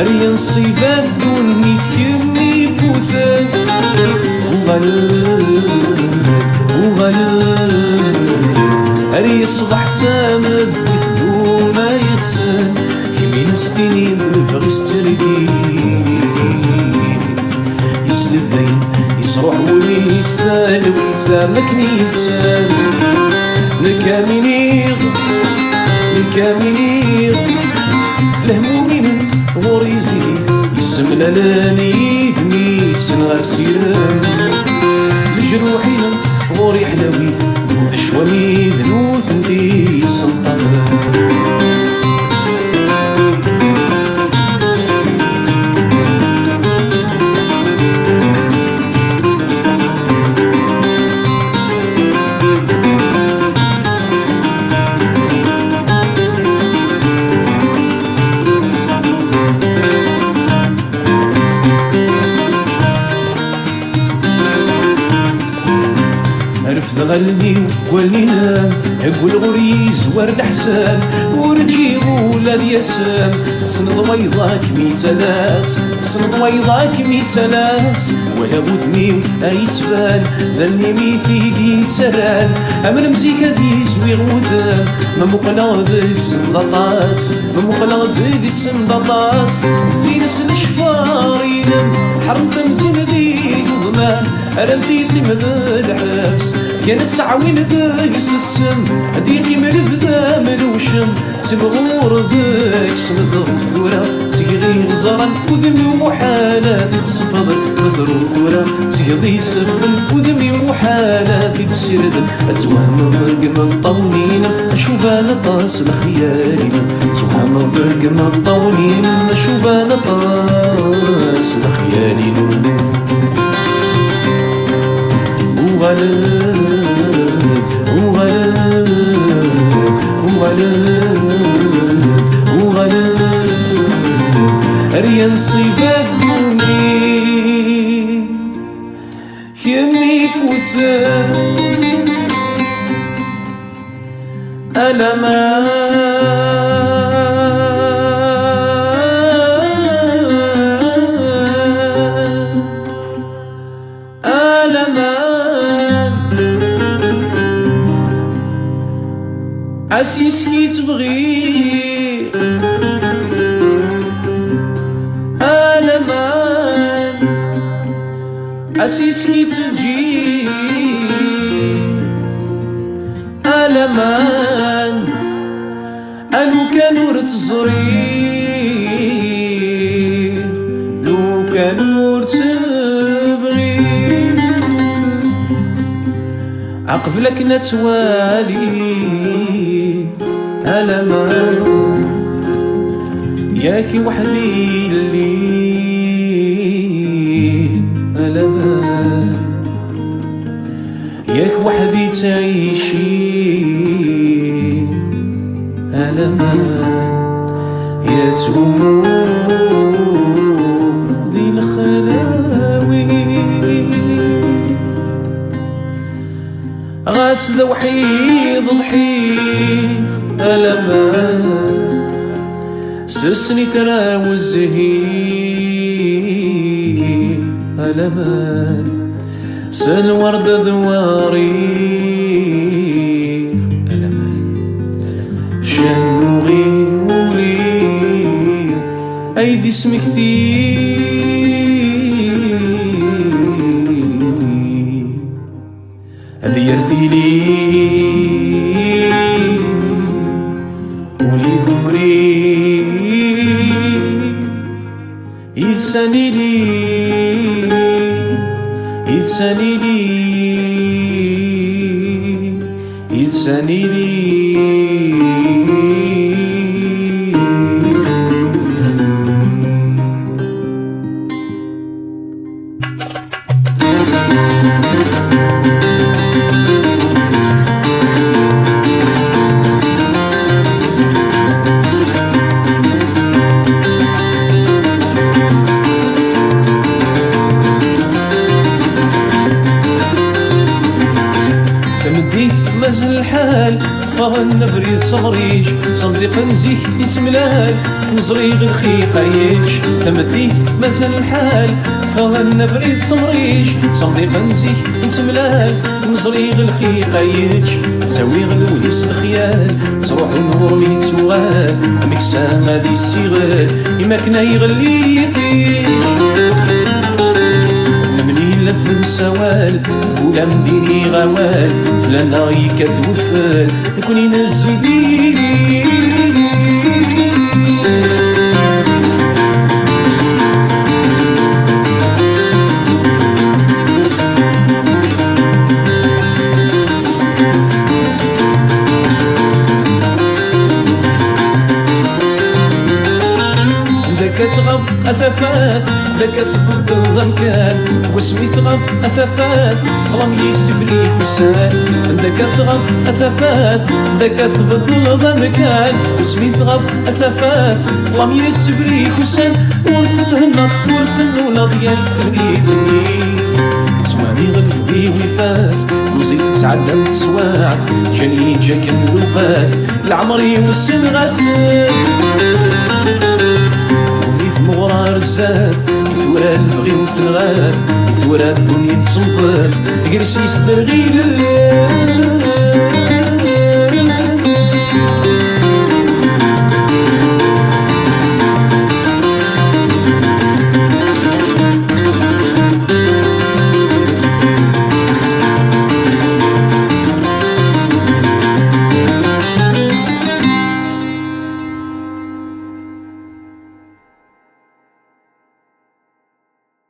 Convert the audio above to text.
هريا نصيبات دوني تكمي فوثان هريا صبح تامد بثو ما يسان كمي نستنين نبغي استرقيد يسلب ذين يصروح ولي يسال ويثامك نيسان نكامينيغ لهمومين غوري زيد يسمنا لاني ذمي سنغا سيرام لجروحين غوري حلاويت ذ شوامي ذنوث انتي سلطان رفض قلبي وقولي نام اقول غريز ورد حسان ورجيبو ولاد يسام تسند ويضاك ميتلاس ولا بوذني ايتبان ذني ميثيدي تران امر مزيكا دي زوي غودان ما مقلا ذيك سمضاطاس زينس الشفارينم حرمت مزين ذيك وضمان أرمتي تمد الحبس يا نسعوين دايس السم هديقي مرفدا ملوشم تبغور دايك سمد الثورة تقضي غزرا وذمي ومحالات تصفض مثل الثورة تقضي سفن وذمي ومحالات تسرد أتوهم ضرق من طونين أشوف أنا طاس لخيالنا أتوهم ضرق من طونين أشوف أنا طاس لخيالنا وغلد أريان صيبات دوني يمي فوثان عسيسكي تبغي ألمان عسيسكي تجي ألمان ألو كانور تزري لو كانور تبغي عقبلك نتوالي ألمان ياكي وحدي اللي ألمان ياك وحدي تعيشي ألمان يا تموم ذي الخلاوي غاس ذوحي ضحي ألمان سسني تراوي الزهي ألمان سل ورد ذواري ألمان شنوغي ولي أيدي اسم كثير هذي يرثيلي ولي دوري يتساني لي تمديت مازال الحال طفى النبري صمريج صنديق نزيك يتملال نزريغ الخيقة يج تمديت مازال الحال طفى النبري صمريج صنديق نزيك يتملال نزريغ الخيقة يج تساوي غلوليس الخيال تروح النور لي تسوغال مكسام هادي الصغال إما كنا يغلي يطيش لب سوال ولا مديني غوال فلانا يكتوفال يكون ينزل بيه تغب أثفاث ذاك تفضل ضمكان واسمي تغب أثفاث رم يسفلي حسان ذاك تغب أثفاث ذاك تفضل ضمكان واسمي تغب أثفاث رم يسفلي حسان ورثتهنا ورثنا ديال فريدني سواني غنفقي وفاث وزيت تعدى وتسواعث جاني جاك اللغات العمري والسن غسل مغرى رزاز يثورى البغي وثنغاث يثورى الدنيا تصنفاث قرسيس درغيل